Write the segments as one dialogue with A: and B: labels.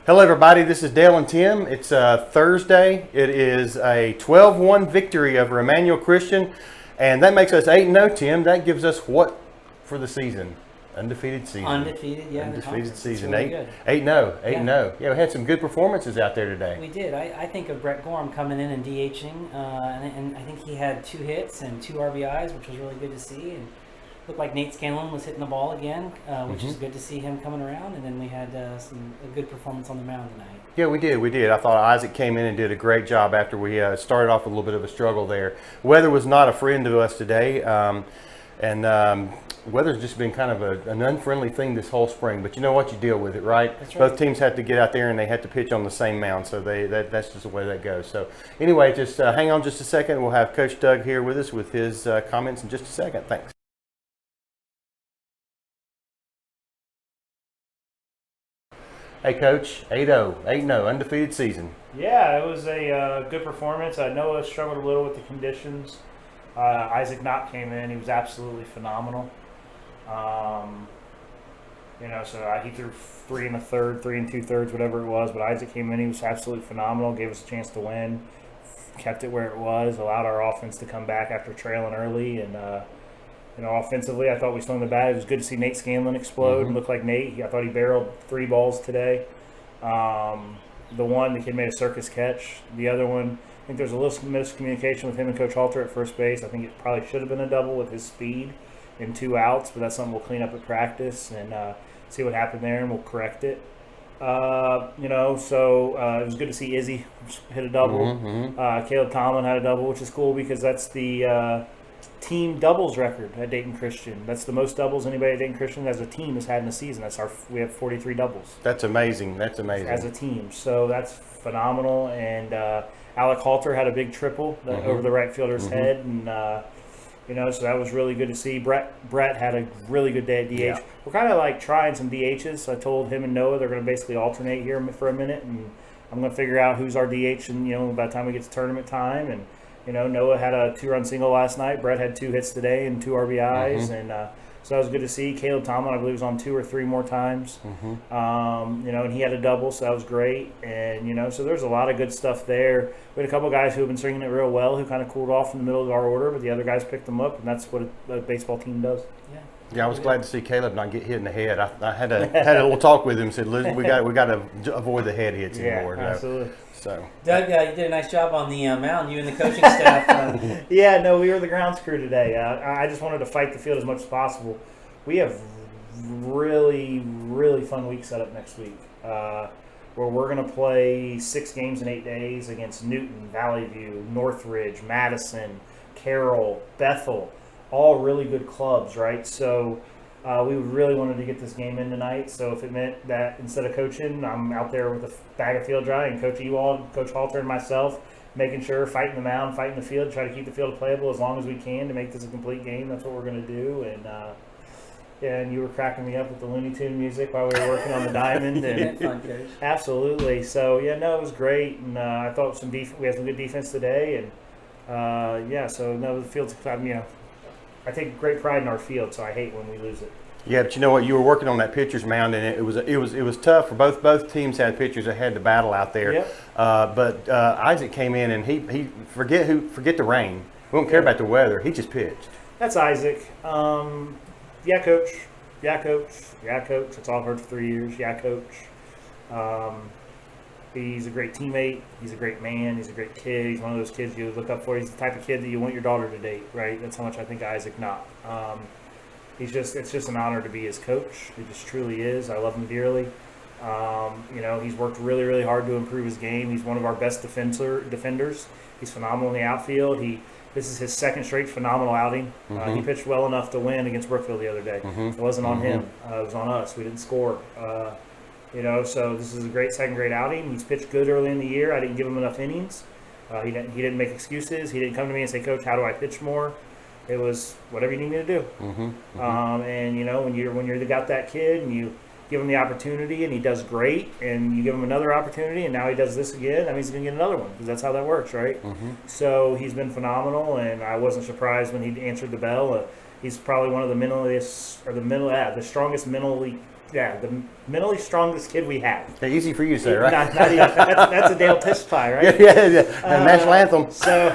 A: Hello, everybody. This is Dale and Tim. It's Thursday. It is a 12-1 victory over Emmanuel Christian, and that makes us 8-0, Tim. That gives us what for the season? Undefeated season.
B: Undefeated, yeah.
A: Undefeated season.
B: Really good.
A: 8-0. 8-0. Yeah, we had some good performances out there today.
B: We did. I think of Brett Gorham coming in and DHing, and I think he had 2 hits and 2 RBIs, which was really good to see. And looked like Nate Scanlon was hitting the ball again, which is good to see him coming around. And then we had a good performance on the mound tonight.
A: Yeah, we did. I thought Isaac came in and did a great job after we started off with a little bit of a struggle there. Weather was not a friend to us today, and weather's just been kind of an unfriendly thing this whole spring. But you know what? You deal with it, right?
B: That's right.
A: Both teams have to get out there and they have to pitch on the same mound, so that's just the way that goes. So anyway, just hang on just a second. We'll have Coach Doug here with us with his comments in just a second. Thanks. Hey, Coach, 8-0, 8-0, undefeated season.
C: Yeah, it was a good performance. Noah struggled a little with the conditions. Isaac Knott came in. He was absolutely phenomenal. So he threw 3 1/3, 3 2/3, whatever it was. But Isaac came in. He was absolutely phenomenal. Gave us a chance to win. Kept it where it was. Allowed our offense to come back after trailing early. And offensively, I thought we swung the bat. It was good to see Nate Scanlon explode and look like Nate. I thought he barreled 3 balls today. The kid made a circus catch. The other one, I think there's a little miscommunication with him and Coach Halter at first base. I think it probably should have been a double with his speed and 2 outs, but that's something we'll clean up at practice and see what happened there, and we'll correct it. It was good to see Izzy hit a double. Caleb Tomlin had a double, which is cool because that's the team doubles record at Dayton Christian. That's the most doubles anybody at Dayton Christian as a team has had in a season. We have 43 doubles.
A: That's amazing. As
C: a team. So that's phenomenal. And Alec Halter had a big triple over the right fielder's head, and so that was really good to see. Brett had a really good day at DH. Yeah. We're kind of like trying some DHs. So I told him and Noah they're going to basically alternate here for a minute, and I'm going to figure out who's our DH. And by the time we get to tournament time, and Noah had a 2-run single last night. Brett had 2 hits today and 2 RBIs, and so that was good to see. Caleb Tomlin, I believe, was on 2 or 3 more times. And he had a double, so that was great. And so there's a lot of good stuff there. We had a couple of guys who have been swinging it real well, who kind of cooled off in the middle of our order, but the other guys picked them up, and that's what a baseball team does.
A: Yeah, I was glad to see Caleb not get hit in the head. I had a little talk with him. Said, "Listen, we got to avoid the head hits anymore."
C: Yeah, absolutely.
A: So,
B: Doug, you did a nice job on the mound. You and the coaching staff.
C: We were the grounds crew today. I just wanted to fight the field as much as possible. We have really, really fun week set up next week, where we're going to play 6 games in 8 days against Newton, Valley View, Northridge, Madison, Carroll, Bethel. All really good clubs, right? So we really wanted to get this game in tonight. So if it meant that instead of coaching, I'm out there with a bag of field dry and Coach Ewald, Coach Halter, and myself making sure, fighting the mound, fighting the field, try to keep the field playable as long as we can to make this a complete game. That's what we're going to do. And you were cracking me up with the Looney Tune music while we were working on the diamond. And
B: fun, Coach.
C: Absolutely. So, it was great. And I thought we had some good defense today. And, the field's, I take great pride in our field, so I hate when we lose it.
A: yeah, but you know what? You were working on that pitcher's mound, and it was tough for both teams. Had pitchers that had to battle out there.
C: Yep.
A: But Isaac came in, and he forget the rain. We don't care about the weather. He just pitched.
C: That's Isaac. Yeah, coach. Yeah, coach. Yeah, coach. That's all I've heard for 3 years. Yeah, coach. He's a great teammate. He's a great man. He's a great kid. He's one of those kids you look up for. He's the type of kid that you want your daughter to date, right? That's how much I think of Isaac Knott. It's just an honor to be his coach. It just truly is. I love him dearly. He's worked really, really hard to improve his game. He's one of our best defenders. He's phenomenal in the outfield. This is his 2nd straight phenomenal outing. He pitched well enough to win against Brookville the other day. It wasn't on him. It was on us. We didn't score. So this is a great 2nd grade outing. He's pitched good early in the year. I didn't give him enough innings. He didn't make excuses. He didn't come to me and say, "Coach, how do I pitch more?" It was whatever you need me to do. When you got that kid and you give him the opportunity and he does great, and you give him another opportunity and now he does this again, that means he's going to get another one, because that's how that works, right? So he's been phenomenal, and I wasn't surprised when he answered the bell. He's probably one of the strongest mentally the mentally strongest kid we have.
A: Easy for you to say, right?
C: Not even, that's a Dale Tisch tie, right?
A: Yeah. National anthem.
C: So,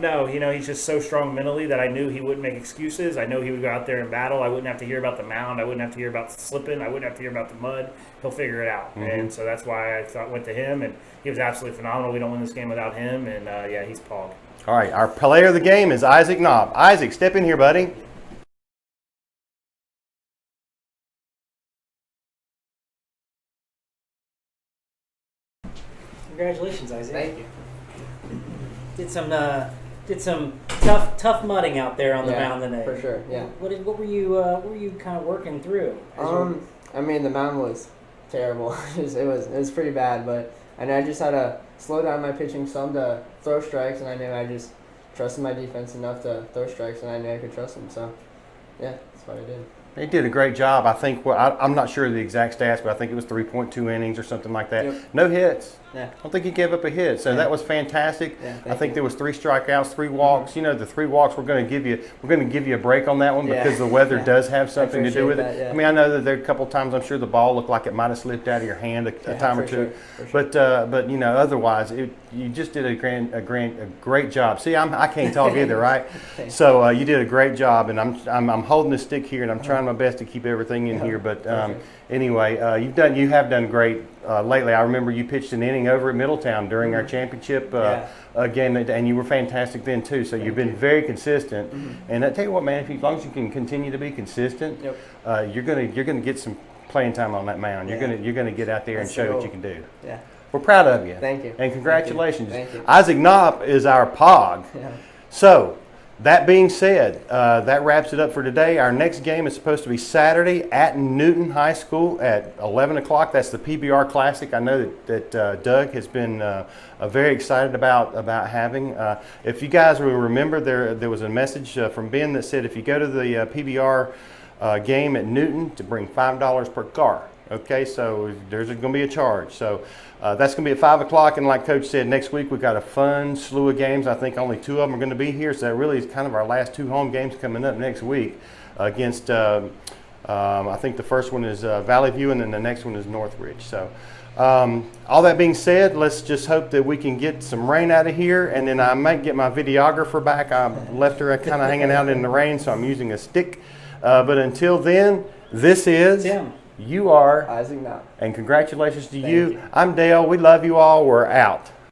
C: no, he's just so strong mentally that I knew he wouldn't make excuses. I know he would go out there and battle. I wouldn't have to hear about the mound. I wouldn't have to hear about slipping. I wouldn't have to hear about the mud. He'll figure it out. And so that's why I went to him, and he was absolutely phenomenal. We don't win this game without him, and he's Pog.
A: All right, our player of the game is Isaac Knopp. Isaac, step in here, buddy.
B: Congratulations, Isaac.
D: Thank you.
B: Did some tough mudding out there on the mound today.
D: For sure. Yeah.
B: What were you kind of working through?
D: I mean, the mound was terrible. it was pretty bad, but I just had to slow down my pitching some to throw strikes, and I knew I just trusted my defense enough to throw strikes, and I knew I could trust them. So, yeah, that's what I did.
A: They did a great job. I think, I'm not sure of the exact stats, but I think it was 3.2 innings or something like that.
D: Yep.
A: No hits.
D: Yeah.
A: I don't think he gave up a hit, so that was fantastic.
D: Yeah,
A: I think there was 3 strikeouts, 3 walks. The 3 walks we're going to give you a break on that one because the weather does have something to do with it.
D: Yeah.
A: I mean, I know that there are a couple times I'm sure the ball looked like it might have slipped out of your hand a time or two,
D: sure.
A: but otherwise you just did a great job. See, I can't talk either, right? So you did a great job, and I'm holding the stick here, and I'm trying my best to keep everything in here, but. Anyway, you have done great lately. I remember you pitched an inning over at Middletown during our championship game, and you were fantastic then too. So you've been very consistent. And I tell you what, man, as long as you can continue to be consistent, you're gonna get some playing time on that mound. You're gonna get out there and show what you can do.
D: Yeah.
A: We're proud of you.
D: Thank you.
A: And congratulations.
D: Thank you.
A: Isaac Knopp is our Pog.
D: Yeah.
A: So. That being said, that wraps it up for today. Our next game is supposed to be Saturday at Newton High School at 11 o'clock. That's the PBR Classic. I know that Doug has been very excited about having. If you guys will remember, there was a message from Ben that said if you go to the PBR game at Newton to bring $5 per car. Okay, so there's going to be a charge. So that's going to be at 5 o'clock. And like Coach said, next week we've got a fun slew of games. I think only 2 of them are going to be here. So that really is kind of our last 2 home games coming up next week against, I think the first one is Valley View and then the next one is Northridge. So all that being said, let's just hope that we can get some rain out of here. And then I might get my videographer back. I left her kind of hanging out in the rain, so I'm using a stick. But until then, this is...
B: Tim.
A: You are
D: Isaac Knopp.
A: And congratulations to
D: Thank
A: you.
D: you.
A: I'm Dale. We love you all. We're out.